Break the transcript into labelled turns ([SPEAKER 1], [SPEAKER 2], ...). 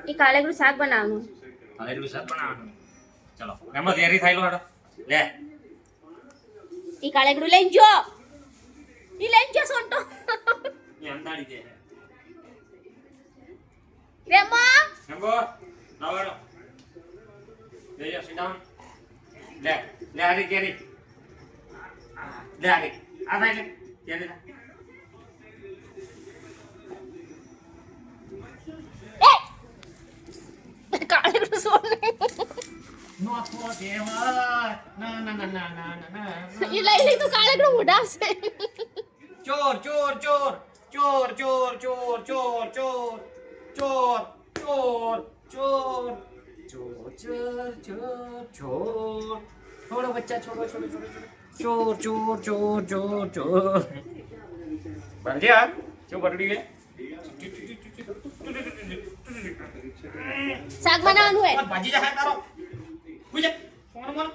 [SPEAKER 1] એ કાળેગરું શાક બનાવવાનું.
[SPEAKER 2] હા એટલું શાક બનાવવાનું. ચલો એમાં તૈયારી થાય લો હાડો લે
[SPEAKER 1] એ કાળેગરું લઈને જો. ઈ લઈને જો સોંટો.
[SPEAKER 2] એ અંધારી દે
[SPEAKER 1] રેમા
[SPEAKER 2] નંબો લાવવાનો લે જા sit down લે લે આરી કેરી લે આરી આ ભાઈ લે કેરી
[SPEAKER 1] કાળેગરું સોને.
[SPEAKER 2] નો તો દેવા ના ના ના ના ના ના
[SPEAKER 1] ઈ લઈ લે તો કાળેગરું ઉડાવશે.
[SPEAKER 2] ચોર ચોર ચોર ચોર ચોર ચોર ચોર ચોર ચોર ચોર ચોર ચોર ચોર ચોર ચોર छोड़ो बच्चा छोड़ो छोड़ो छोड़ो चोर चोर चोर चोर चोर बन गया क्यों पकड़ी है
[SPEAKER 1] શાક બનાવવાનું હે.
[SPEAKER 2] भाजी जा है तारो कुछ फोन मारो